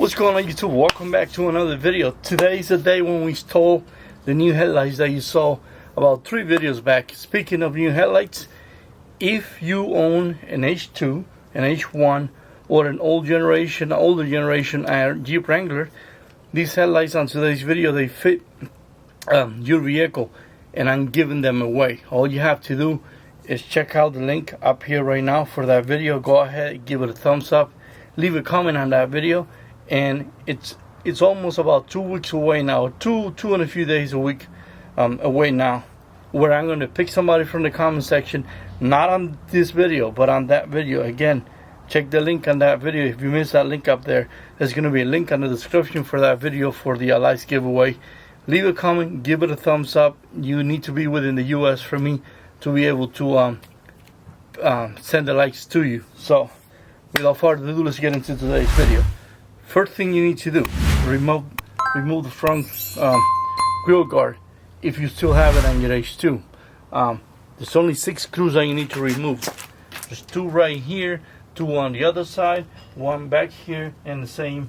What's going on, YouTube? Welcome back to another video. Today's the day when we install the new headlights that you saw about 3 videos back. Speaking of new headlights, if you own an H2, an H1, or an older generation Jeep Wrangler, these headlights on today's video, they fit your vehicle, and I'm giving them away. All you have to do is check out the link up here right now for that video. Go ahead, give it a thumbs up, leave a comment on that video. And it's almost about 2 weeks away now, two and a few days a week away now, where I'm going to pick somebody from the comment section, not on this video but on that video. Again, check the link on that video. If you missed that link up there, there's going to be a link in the description for that video for the lights giveaway. Leave a comment, give it a thumbs up. You need to be within the US for me to be able to send the lights to you. So without further ado, let's get into today's video. First thing you need to do, remove the front grill guard if you still have it on your H2. There's only 6 screws that you need to remove. There's 2 right here, 2 on the other side, 1 back here, and the same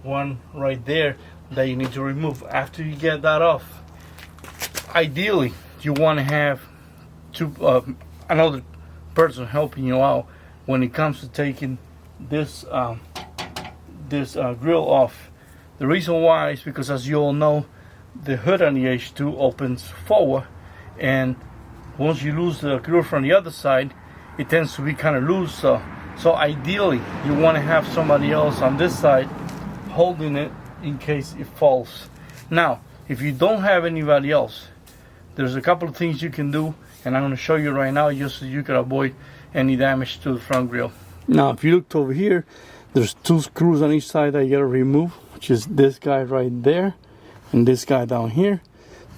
one right there that you need to remove. After you get that off, ideally you want to have another person helping you out when it comes to taking this grill off. The reason why is because, as you all know, the hood on the H2 opens forward, and once you lose the grill from the other side, it tends to be kind of loose. So ideally you want to have somebody else on this side holding it in case it falls. Now, if you don't have anybody else, there's a couple of things you can do, and I'm going to show you right now just so you can avoid any damage to the front grill. Now, if you looked over here, there's 2 screws on each side that you gotta remove, which is this guy right there and this guy down here.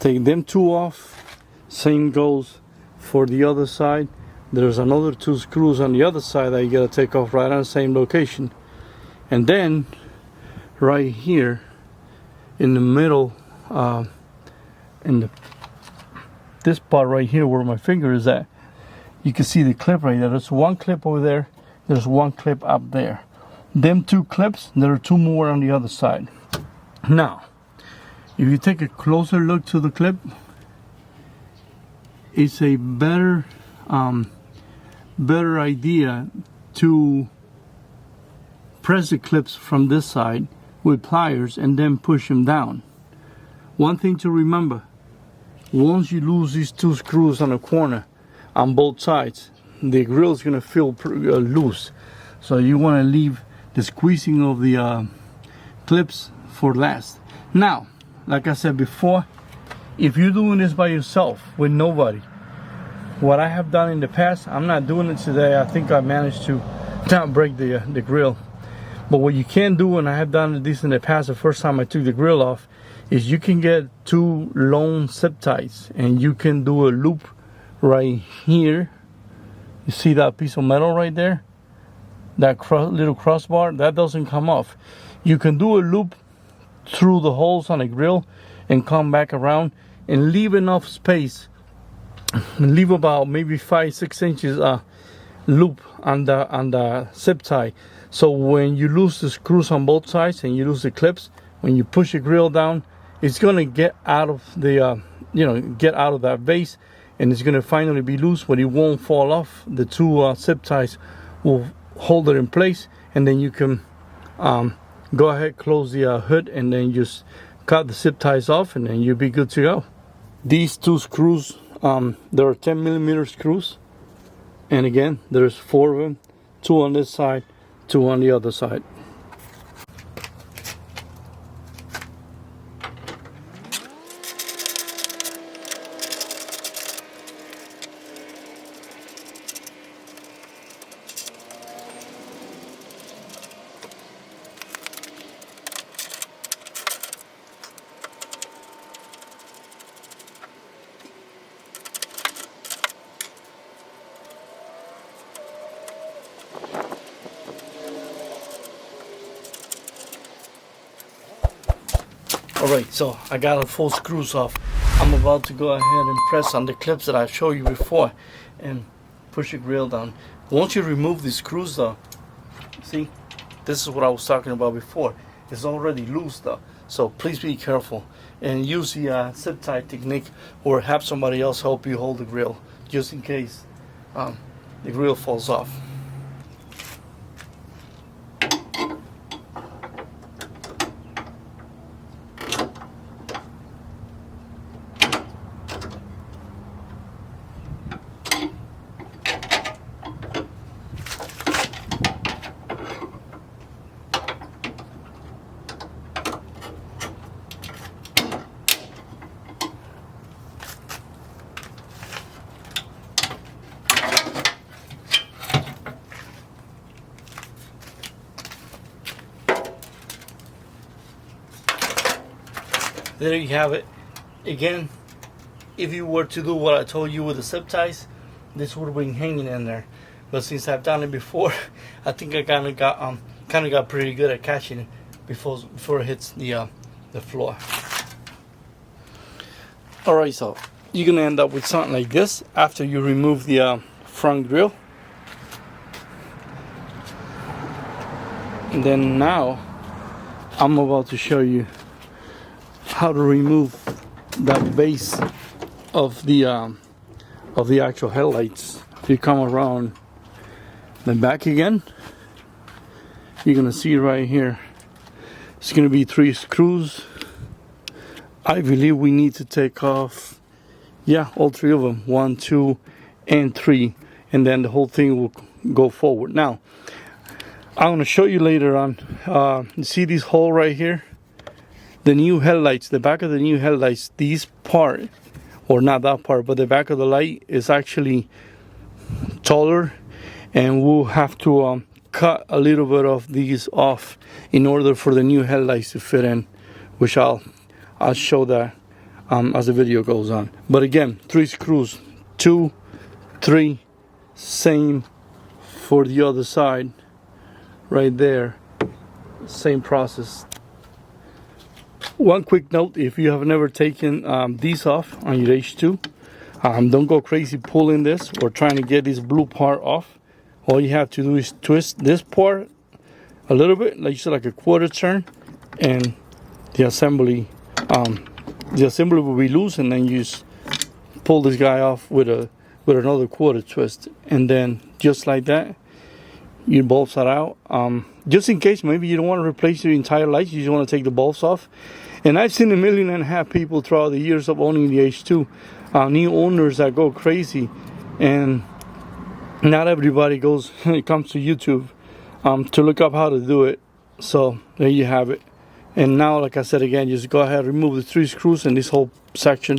Take them 2 off. Same goes for the other side. There's another 2 screws on the other side that you gotta take off right on the same location. And then right here in the middle, this part right here where my finger is at, you can see the clip right there. There's 1 clip over there. There's 1 clip up there. Them 2 clips, there are 2 more on the other side. Now, if you take a closer look to the clip, it's a better idea to press the clips from this side with pliers and then push them down. One thing to remember, once you lose these 2 screws on the corner on both sides, the grill is going to feel loose. So you want to leave the squeezing of the clips for last. Now, like I said before, if you're doing this by yourself with nobody, what I have done in the past, I'm not doing it today. I think I managed to not break the grill. But what you can do, and I have done this in the past, the first time I took the grill off, is you can get 2 long zip ties and you can do a loop right here. You see that piece of metal right there? That little crossbar, that doesn't come off. You can do a loop through the holes on the grill and come back around and leave enough space, leave about maybe 5-6 inches loop on the zip tie. So when you lose the screws on both sides and you lose the clips, when you push the grill down, it's gonna get out of the get out of that base, and it's gonna finally be loose, but it won't fall off. The 2 zip ties will hold it in place, and then you can go ahead, close the hood, and then just cut the zip ties off, and then you'll be good to go. These 2 screws, there are 10mm screws, and again, there's 4 of them, 2 on this side, 2 on the other side. Alright, so I got the full screws off. I'm about to go ahead and press on the clips that I showed you before and push the grill down. Once you remove the screws though, see, this is what I was talking about before. is already loose though. So please be careful and use the zip tie technique, or have somebody else help you hold the grill just in case the grill falls off. There you have it. Again, if you were to do what I told you with the zip ties, this would have been hanging in there. But since I've done it before, I think I kind of got pretty good at catching it before it hits the floor. All right, so you're gonna end up with something like this after you remove the front grill. And then now I'm about to show you how to remove that base of the actual headlights. If you come around the back again, you're gonna see right here, it's gonna be 3 screws. I believe we need to take off, yeah, all 3 of them, 1, 2, and 3, and then the whole thing will go forward. Now, I'm gonna show you later on. You see this hole right here? The new headlights, the back of the new headlights, this part, or not that part, but the back of the light is actually taller, and we'll have to cut a little bit of these off in order for the new headlights to fit in, which I'll show that as the video goes on. But again, 3 screws, 2, 3, same for the other side, right there, same process. One quick note, if you have never taken these off on your H2, don't go crazy pulling this or trying to get this blue part off. All you have to do is twist this part a little bit, like a quarter turn, and the assembly will be loose, and then you just pull this guy off with another quarter twist, and then just like that, you bolts that out. Just in case maybe you don't want to replace your entire lights, you just want to take the bolts off. And I've seen 1.5 million people throughout the years of owning the H2, new owners that go crazy, and not everybody goes it comes to YouTube to look up how to do it. So there you have it. And now, like I said again, just go ahead, remove the 3 screws, and this whole section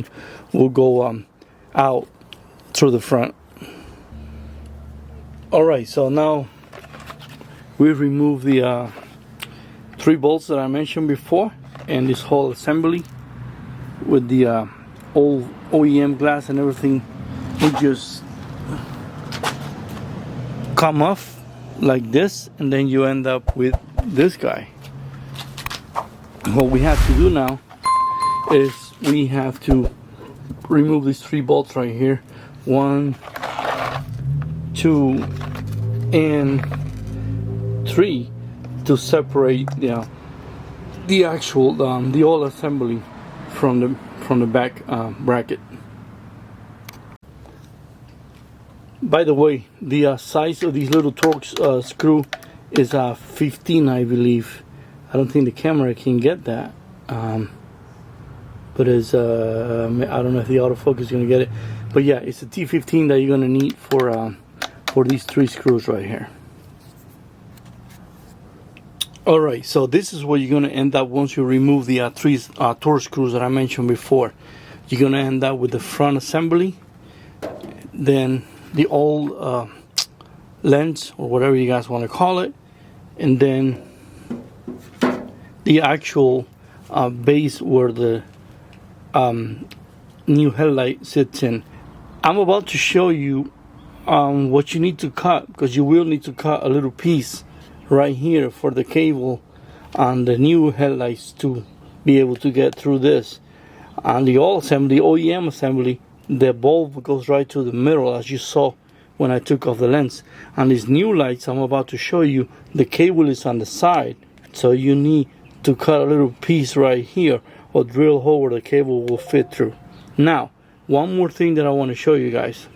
will go out through the front. All right, so now we've removed the 3 bolts that I mentioned before, and this whole assembly with the old OEM glass and everything will just come off like this, and then you end up with this guy. What we have to do now is we have to remove these 3 bolts right here, 1, 2, and 3, to separate the actual the old assembly from the back bracket. By the way, the size of these little Torx screw is 15, I believe. I don't think the camera can get that, but it's I don't know if the autofocus is gonna get it, but yeah, it's a T15 that you're gonna need for these 3 screws right here. Alright, so this is what you're going to end up once you remove the 3 Torx screws that I mentioned before. You're going to end up with the front assembly, then the old lens, or whatever you guys want to call it, and then the actual base where the new headlight sits in. I'm about to show you what you need to cut, because you will need to cut a little piece right here for the cable on the new headlights to be able to get through this. On the old assembly, OEM assembly, the bulb goes right to the middle, as you saw when I took off the lens. On these new lights I'm about to show you, the cable is on the side, so you need to cut a little piece right here or drill hole where the cable will fit through. Now, one more thing that I want to show you guys.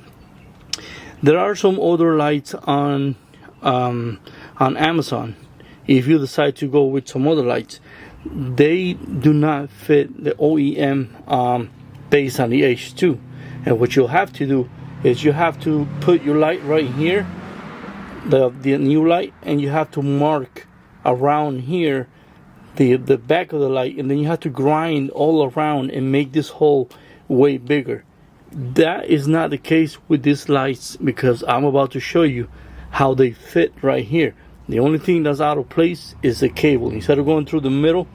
There are some other lights on Amazon. If you decide to go with some other lights, they do not fit the OEM based on the H2. And what you'll have to do is you have to put your light right here, the new light, and you have to mark around here the back of the light, and then you have to grind all around and make this hole way bigger. That is not the case with these lights, because I'm about to show you how they fit right here. The only thing that's out of place is the cable. Instead of going through the middle,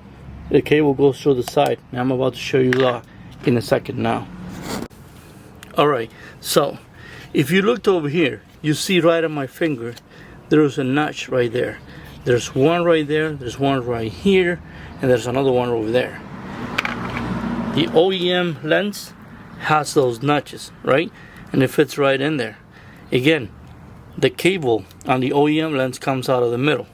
the cable goes through the side. And I'm about to show you that in a second now. Alright, so if you looked over here, you see right on my finger there's a notch right there. There's one right there, there's one right here, and there's another one over there. The OEM lens has those notches, right? And it fits right in there. Again, the cable on the OEM lens comes out of the middle.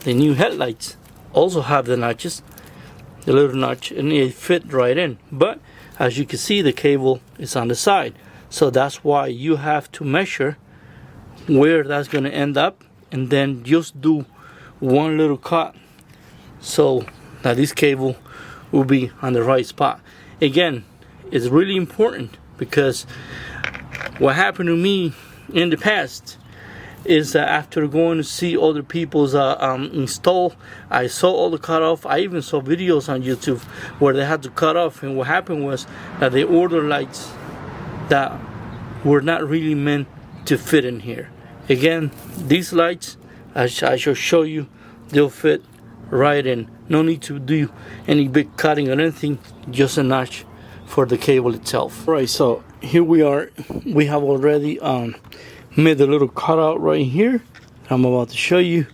The new headlights also have the notches, the little notch, and it fit right in. But as you can see, the cable is on the side. So that's why you have to measure where that's going to end up, and then just do one little cut so that this cable will be on the right spot. Again, it's really important, because what happened to me in the past is that after going to see other people's install, I saw all the cut off. I even saw videos on YouTube where they had to cut off, and what happened was that they ordered lights that were not really meant to fit in here. Again, these lights, I shall show you, they'll fit right in. No need to do any big cutting or anything, just a notch for the cable itself. Right, so here we are. We have already made a little cutout right here. I'm about to show you.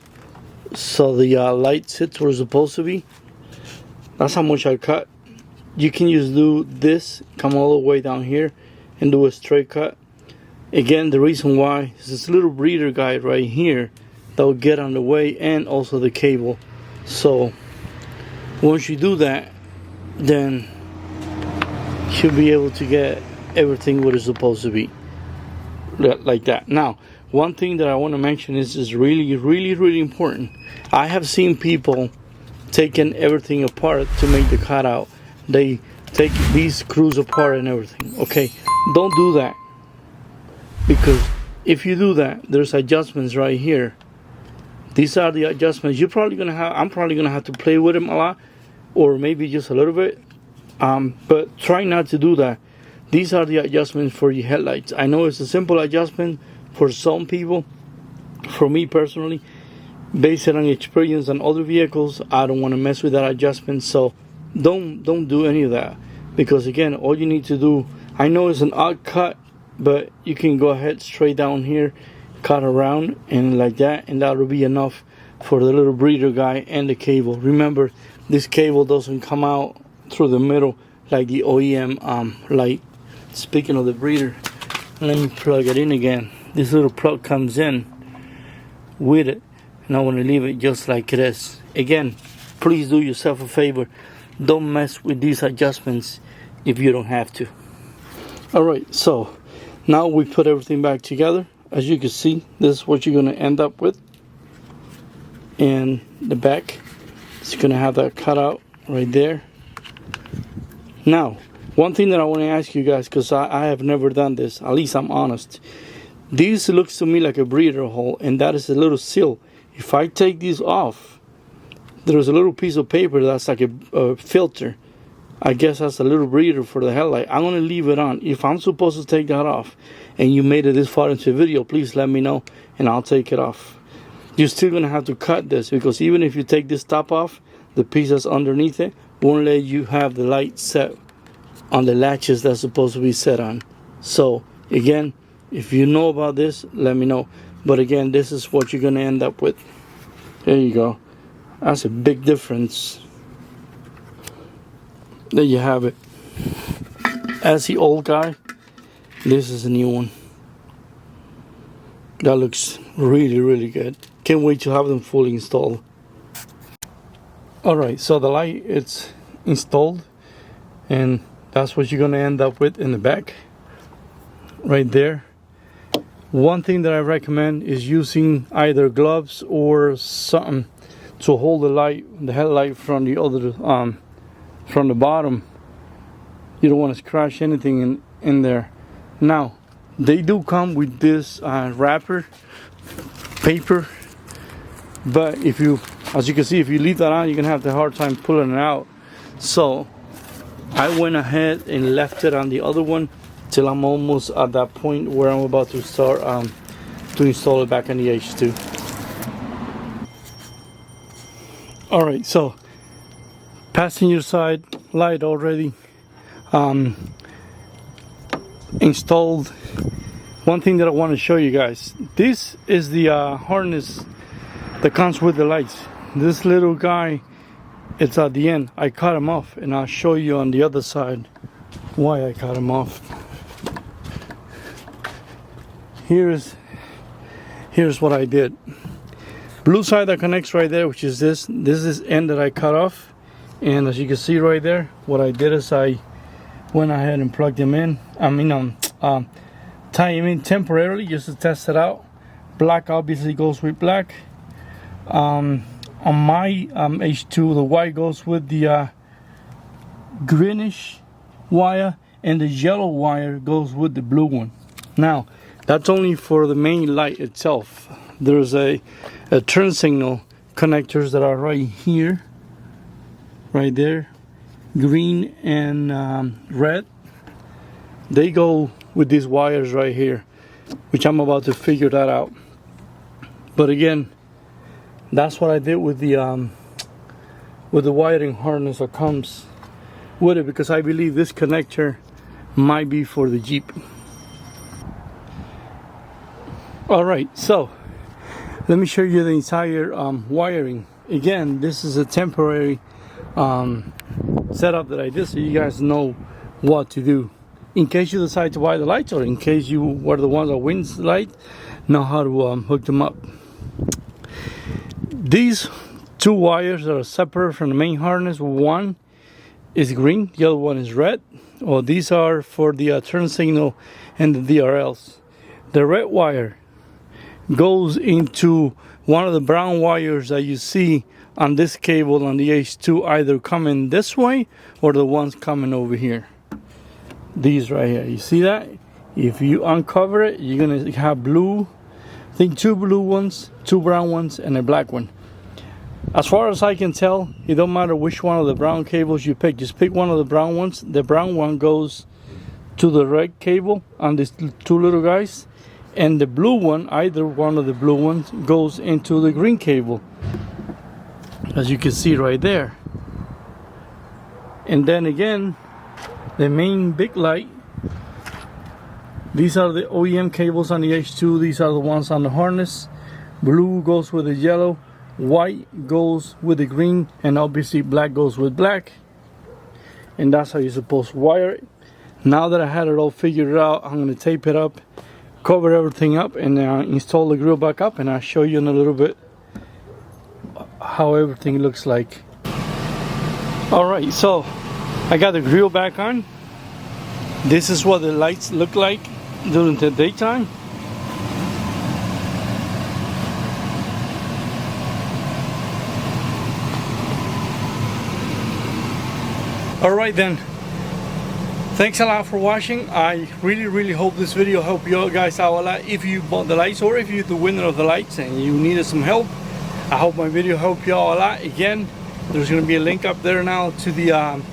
So the light sits where it's supposed to be. That's how much I cut. You can just do this, come all the way down here and do a straight cut. Again, the reason why is this little breather guide right here that will get on the way, and also the cable. So once you do that, then you'll be able to get everything what it's supposed to be, like that. Now, one thing that I want to mention is really important. I have seen people taking everything apart to make the cutout. They take these screws apart and everything. Okay, don't do that, because if you do that, there's adjustments right here. These are the adjustments. I'm probably gonna have to play with them a lot, or maybe just a little bit. But try not to do that. These are the adjustments for your headlights. I know it's a simple adjustment for some people. For me personally, based on experience on other vehicles, I don't want to mess with that adjustment. So don't do any of that, because again, all you need to do, I know it's an odd cut, but you can go ahead straight down here, cut around and like that, and that will be enough for the little breather guy and the cable. Remember, this cable doesn't come out through the middle like the OEM light. Speaking of the breather, let me plug it in again. This little plug comes in with it, and I want to leave it just like it is. Again, please do yourself a favor, don't mess with these adjustments if you don't have to. Alright, so now we put everything back together. As you can see, this is what you're going to end up with. And the back is going to have that cutout right there. Now, one thing that I want to ask you guys, because I have never done this, at least I'm honest. This looks to me like a breather hole, and that is a little seal. If I take these off, there's a little piece of paper that's like a filter. I guess that's a little breather for the headlight. I'm going to leave it on. If I'm supposed to take that off, and you made it this far into the video, please let me know, and I'll take it off. You're still going to have to cut this, because even if you take this top off, the piece that's underneath it won't let you have the light set on the latches that's supposed to be set on. So again, if you know about this, let me know. But again, this is what you're going to end up with. There you go. That's a big difference. There you have it. As the old guy, this is a new one. That looks really good. Can't wait to have them fully installed. Alright, so the light, it's installed, and that's what you're going to end up with in the back right there. One thing that I recommend is using either gloves or something to hold the light, the headlight from the other from the bottom. You don't want to scratch anything in there. Now they do come with this wrapper paper, but if you, as you can see, if you leave that on, you're gonna have a hard time pulling it out. So I went ahead and left it on the other one till I'm almost at that point where I'm about to start to install it back on the H2. Alright, so passenger side light already installed. One thing that I want to show you guys, this is the harness that comes with the lights. This little guy, it's at the end. I cut him off, and I'll show you on the other side why I cut him off. Here's what I did. Blue side that connects right there, which is this is end that I cut off, and as you can see right there, what I did is I went ahead and plugged them in. Tie them in temporarily just to test it out. Black obviously goes with black. On my H2, the white goes with the greenish wire, and the yellow wire goes with the blue one. Now that's only for the main light itself. There's a turn signal connectors that are right here, right there, green and red. They go with these wires right here, which I'm about to figure that out. But again, that's what I did with the wiring harness that comes with it, because I believe this connector might be for the Jeep. Alright, so let me show you the entire wiring. Again, this is a temporary setup that I did so you guys know what to do in case you decide to buy the lights, or in case you were the ones that wins the light, know how to hook them up. These two wires are separate from the main harness. One is green, the other one is red. Well, these are for the turn signal and the DRLs. The red wire goes into one of the brown wires that you see on this cable on the H2, either coming this way or the ones coming over here. These right here, you see that? If you uncover it, you're gonna have blue, I think two blue ones, two brown ones, and a black one. As far as I can tell, it don't matter which one of the brown cables you pick, just pick one of the brown ones. The brown one goes to the red cable on these two little guys, and the blue one, either one of the blue ones, goes into the green cable, as you can see right there. And then again, the main big light, these are the OEM cables on the H2. These are the ones on the harness. Blue goes with the yellow, white goes with the green, and obviously black goes with black. And that's how you're supposed to wire it. Now that I had it all figured out, I'm going to tape it up, cover everything up, and install the grill back up, and I'll show you in a little bit how everything looks like. Alright, so I got the grill back on. This is what the lights look like during the daytime. Alright then, thanks a lot for watching. I really hope this video helped you guys out a lot. If you bought the lights, or if you're the winner of the lights and you needed some help, I hope my video helped you all a lot. Again, there's going to be a link up there now to the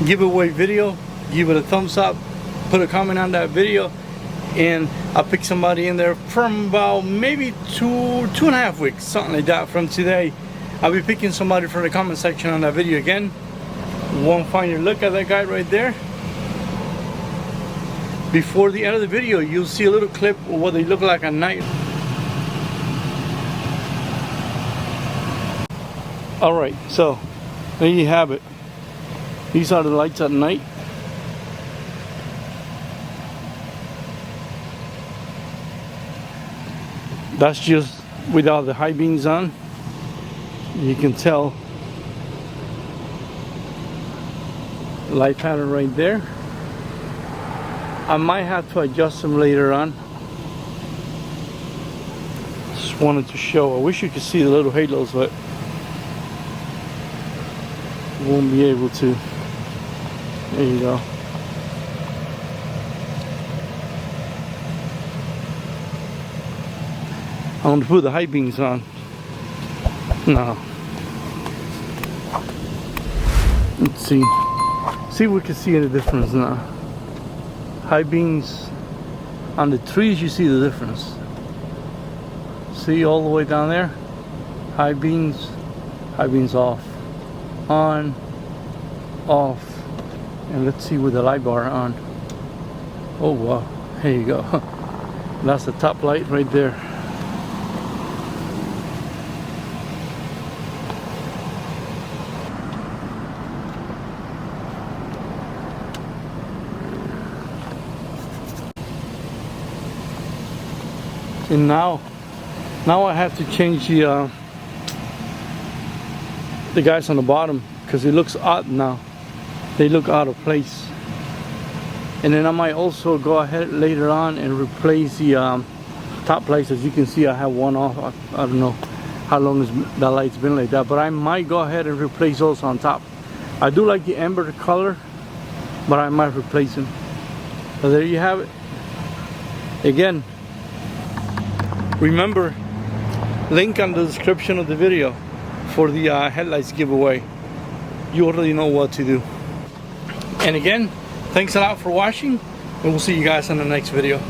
giveaway video. Give it a thumbs up, put a comment on that video, and I'll pick somebody in there from about maybe two and a half weeks, something like that, from today. I'll be picking somebody from the comment section on that video. Again, one final look at that guy right there. Before the end of the video, you'll see a little clip of what they look like at night. Alright, so there you have it. These are the lights at night. That's just without the high beams on. You can tell light pattern right there. I might have to adjust them later on. Just wanted to show. I wish you could see the little halos, but won't be able to. There you go. I want to put the high beams on. No. Let's see. See if we can see any difference now. High beams on the trees, you see the difference. See all the way down there? High beams off. On, off. And let's see with the light bar on. Oh wow, there you go. That's the top light right there. And now I have to change the guys on the bottom because it looks odd now. They look out of place. And then I might also go ahead later on and replace the top lights. As you can see, I have one off. I don't know how long that light's been like that, but I might go ahead and replace those on top. I do like the amber color, but I might replace them. So there you have it. Again, remember, link on the description of the video for the headlights giveaway. You already know what to do. And again, thanks a lot for watching, and we'll see you guys in the next video.